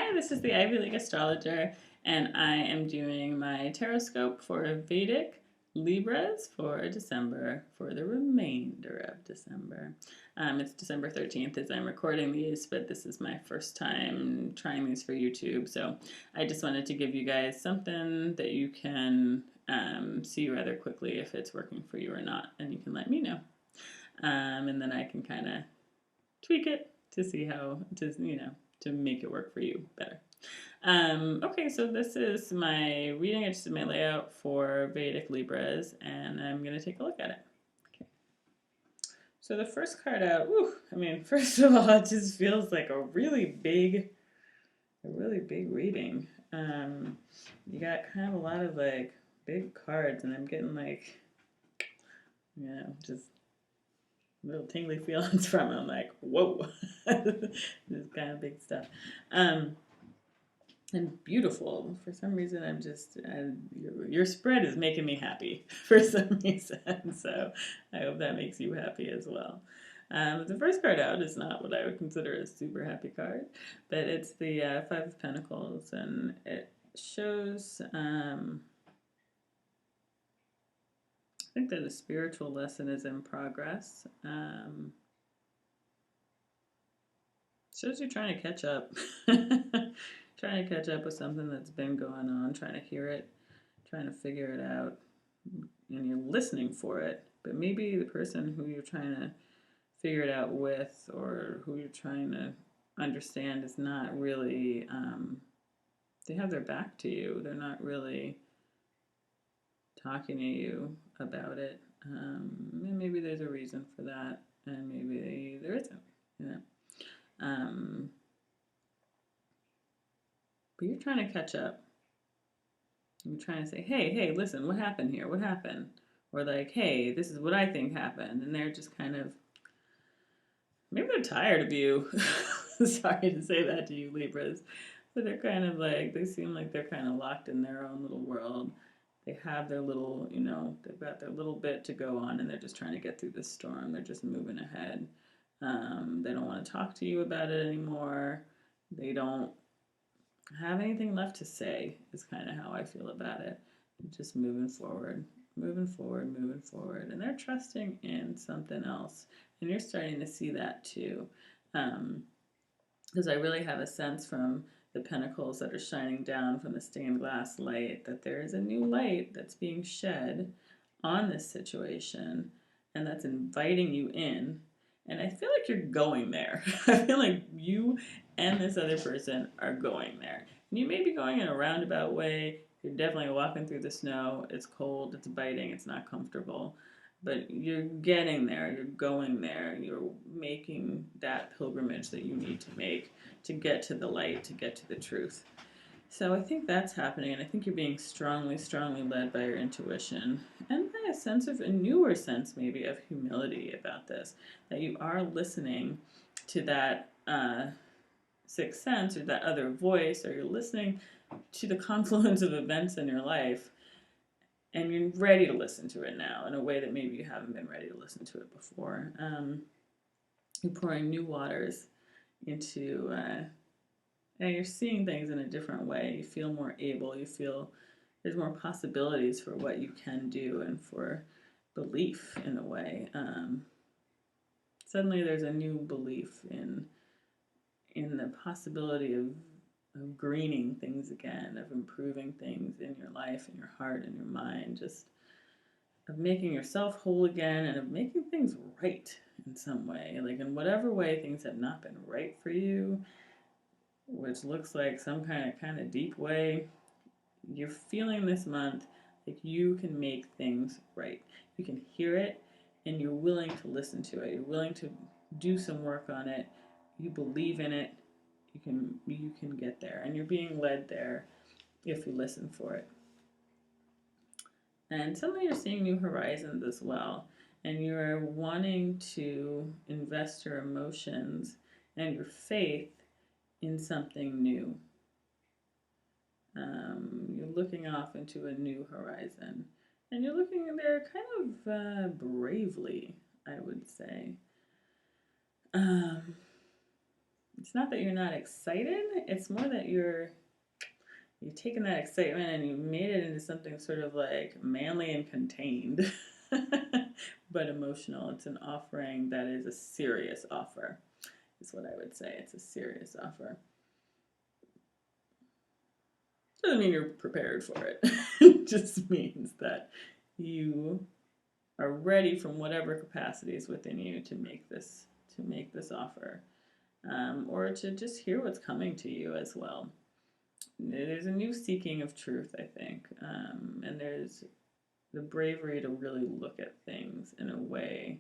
Hi, this is the Ivy League Astrologer, and I am doing my Taroscope for Vedic Libras for December, for the remainder of December. It's December 13th as I'm recording these, but this is my first time trying these for YouTube, so I just wanted to give you guys something that you can see rather quickly if it's working for you or not, and you can let me know. And then I can kind of tweak it to see how to make it work for you better. Okay, so this is my reading. I just did my layout for Vedic Libras, and I'm going to take a look at it. Okay. So the first card out, first of all, it just feels like a really big reading. You got kind of a lot of like big cards, and I'm getting like, just little tingly feelings from it. I'm like, whoa, this is kind of big stuff. And beautiful. For some reason, I'm just, your spread is making me happy for some reason. So I hope that makes you happy as well. The first card out is not what I would consider a super happy card, but it's the Five of Pentacles, and it shows, I think that a spiritual lesson is in progress. Shows you're trying to catch up. Trying to catch up with something that's been going on, trying to hear it, trying to figure it out, and you're listening for it. But maybe the person who you're trying to figure it out with, or who you're trying to understand, is not really, they have their back to you. They're not really talking to you about it. And maybe there's a reason for that, and maybe there isn't, But you're trying to catch up. You're trying to say, hey, listen, what happened here? What happened? Or like, hey, this is what I think happened. And they're just kind of, maybe they're tired of you. Sorry to say that to you, Libras. But they're kind of like, they seem like they're kind of locked in their own little world. They have their little, they've got their little bit to go on, and they're just trying to get through this storm. They're just moving ahead. They don't want to talk to you about it anymore. They don't have anything left to say, is kind of how I feel about it. Just moving forward. And they're trusting in something else. And you're starting to see that too. Because I really have a sense from the pentacles that are shining down from the stained glass light that there is a new light that's being shed on this situation, and that's inviting you in. And I feel like you're going there. I feel like you and this other person are going there. And you may be going in a roundabout way. You're definitely walking through the snow. It's cold, it's biting, it's not comfortable. But you're getting there, you're going there, you're making that pilgrimage that you need to make to get to the light, to get to the truth. So I think that's happening, and I think you're being strongly led by your intuition, and by a newer sense maybe of humility about this, that you are listening to that sixth sense, or that other voice, or you're listening to the confluence of events in your life, and you're ready to listen to it now in a way that maybe you haven't been ready to listen to it before. You're pouring new waters into, and you're seeing things in a different way. You feel more able. You feel there's more possibilities for what you can do, and for belief in a way. Suddenly there's a new belief in the possibility of greening things again, of improving things in your life, in your heart, in your mind, just of making yourself whole again, and of making things right in some way. Like, in whatever way things have not been right for you, which looks like some kind of deep way, you're feeling this month like you can make things right. You can hear it, and you're willing to listen to it. You're willing to do some work on it. You believe in it. You can get there, and you're being led there if you listen for it. And suddenly you're seeing new horizons as well, and you're wanting to invest your emotions and your faith in something new. You're looking off into a new horizon, and you're looking there kind of bravely, I would say. It's not that you're not excited. It's more that you've taken that excitement and you've made it into something sort of like manly and contained, but emotional. It's an offering that is a serious offer, is what I would say. It's a serious offer. Doesn't mean you're prepared for it. It just means that you are ready from whatever capacity is within you to make this offer, or to just hear what's coming to you as well. There's a new seeking of truth, I think, and there's the bravery to really look at things in a way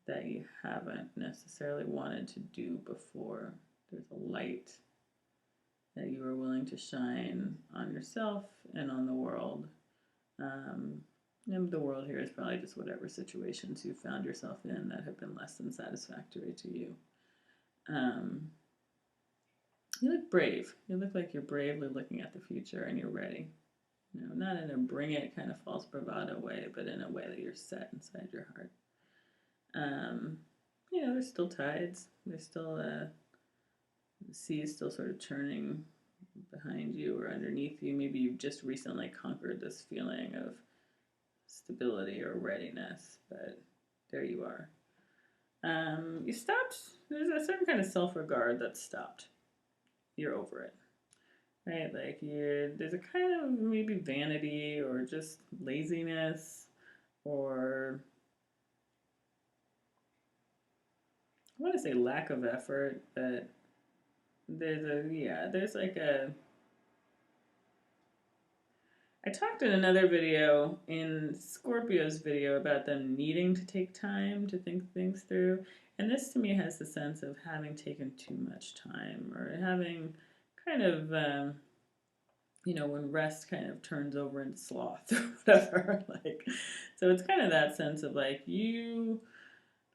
that you haven't necessarily wanted to do before. There's a light that you are willing to shine on yourself and on the world. And the world here is probably just whatever situations you found yourself in that have been less than satisfactory to you. You look brave. You look like you're bravely looking at the future and you're ready. You know, not in a bring it kind of false bravado way, but in a way that you're set inside your heart. You know, there's still tides. There's still the sea is still sort of churning behind you or underneath you. Maybe you've just recently conquered this feeling of stability or readiness, but there you are. You stopped. There's a certain kind of self-regard that's stopped. You're over it, right? Like there's a kind of maybe vanity or just laziness, or I want to say lack of effort, but there's like a. I talked in another video, in Scorpio's video, about them needing to take time to think things through. And this to me has the sense of having taken too much time, or having kind of, when rest kind of turns over into sloth or whatever. Like, so it's kind of that sense of like, you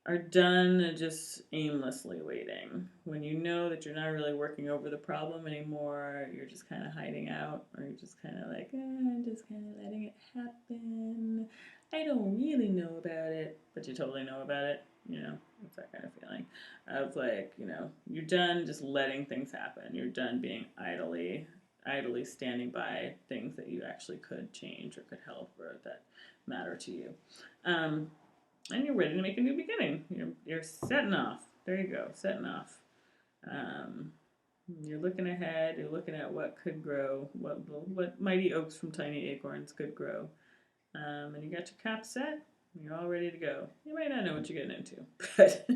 are done just aimlessly waiting. When you know that you're not really working over the problem anymore, you're just kind of hiding out, or you're just kind of like, I'm just kind of letting it happen. I don't really know about it, but you totally know about it. You know, it's that kind of feeling of like, you're done just letting things happen. You're done being idly standing by things that you actually could change or could help or that matter to you. And you're ready to make a new beginning. You're setting off. There you go, setting off. You're looking ahead. You're looking at what could grow, what mighty oaks from tiny acorns could grow. And you got your cap set. You're all ready to go. You might not know what you're getting into, but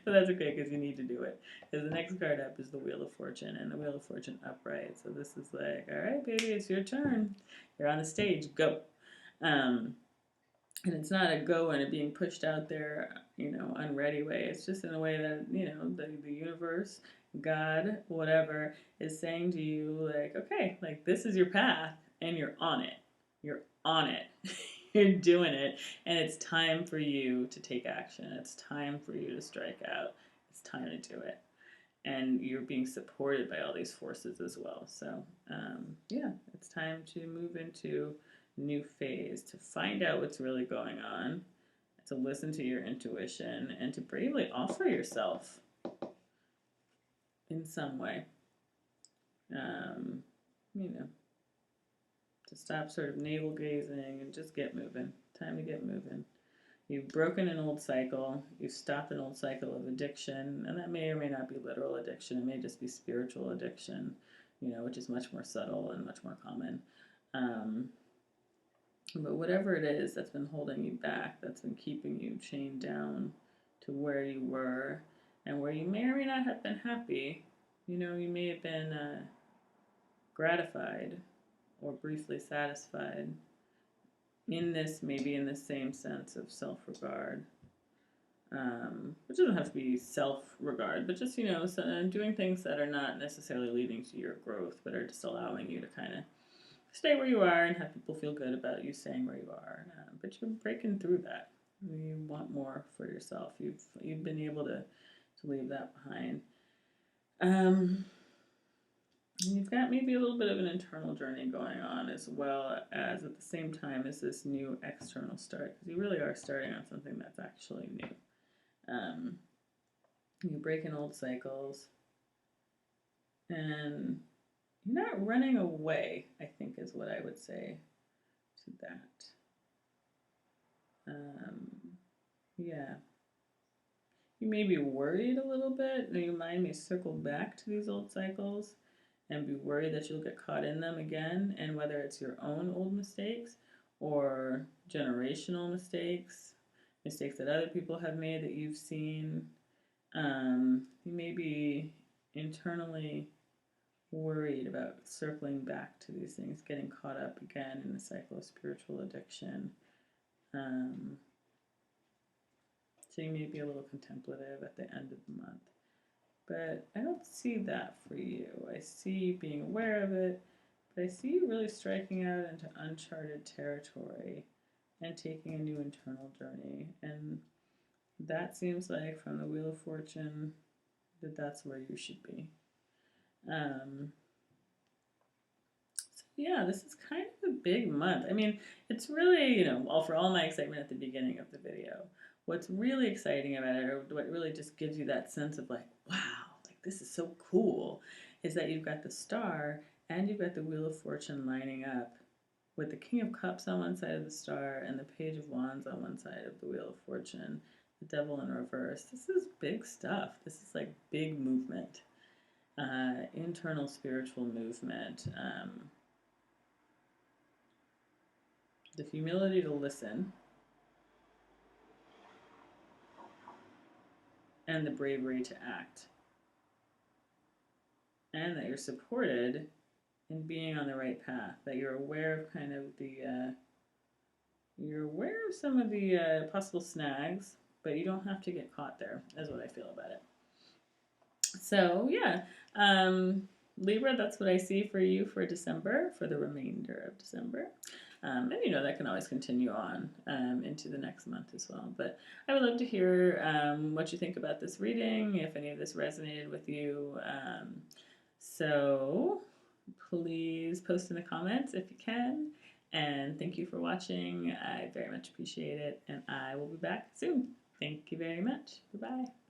that's okay because you need to do it. Because the next card up is the Wheel of Fortune, and the Wheel of Fortune upright. So this is like, all right, baby, it's your turn. You're on the stage. Go. And it's not a go and it being pushed out there, unready way. It's just in a way that, the universe, God, whatever, is saying to you, like, okay, like, this is your path, and you're on it. You're on it. You're doing it, and it's time for you to take action. It's time for you to strike out. It's time to do it. And you're being supported by all these forces as well. So, it's time to move into new phase, to find out what's really going on, to listen to your intuition, and to bravely offer yourself in some way. To stop sort of navel gazing and just get moving. Time to get moving. You've broken an old cycle. You've stopped an old cycle of addiction, and that may or may not be literal addiction. It may just be spiritual addiction, which is much more subtle and much more common. But whatever it is that's been holding you back, that's been keeping you chained down to where you were, and where you may or may not have been happy, you may have been gratified or briefly satisfied maybe in the same sense of self-regard, which doesn't have to be self-regard, but just, doing things that are not necessarily leading to your growth, but are just allowing you to kind of stay where you are and have people feel good about you staying where you are. But you're breaking through that. You want more for yourself. You've been able to leave that behind. You've got maybe a little bit of an internal journey going on, as well as at the same time as this new external start, because you really are starting on something that's actually new. You're breaking old cycles. And you're not running away, I think is what I would say to that. Yeah. You may be worried a little bit. Your mind may circle back to these old cycles and be worried that you'll get caught in them again. And whether it's your own old mistakes or generational mistakes, mistakes that other people have made that you've seen, you may be internally worried about circling back to these things, getting caught up again in the cycle of spiritual addiction. Um, so you may be a little contemplative at the end of the month. But I don't see that for you. I see you being aware of it, but I see you really striking out into uncharted territory and taking a new internal journey. And that seems like, from the Wheel of Fortune, that that's where you should be. So yeah, this is kind of a big month. I mean, it's really, for all my excitement at the beginning of the video, what's really exciting about it, or what really just gives you that sense of like, wow, like this is so cool, is that you've got the star and you've got the Wheel of Fortune lining up with the King of Cups on one side of the star and the Page of Wands on one side of the Wheel of Fortune, the Devil in reverse. This is big stuff. This is like big movement, internal spiritual movement. The humility to listen, and the bravery to act. And that you're supported in being on the right path, that you're aware of kind of you're aware of some of the possible snags, but you don't have to get caught there, is what I feel about it. So, yeah, Libra, that's what I see for you for December, for the remainder of December. And that can always continue on into the next month as well. But I would love to hear what you think about this reading, if any of this resonated with you. So please post in the comments if you can. And thank you for watching. I very much appreciate it. And I will be back soon. Thank you very much. Bye-bye.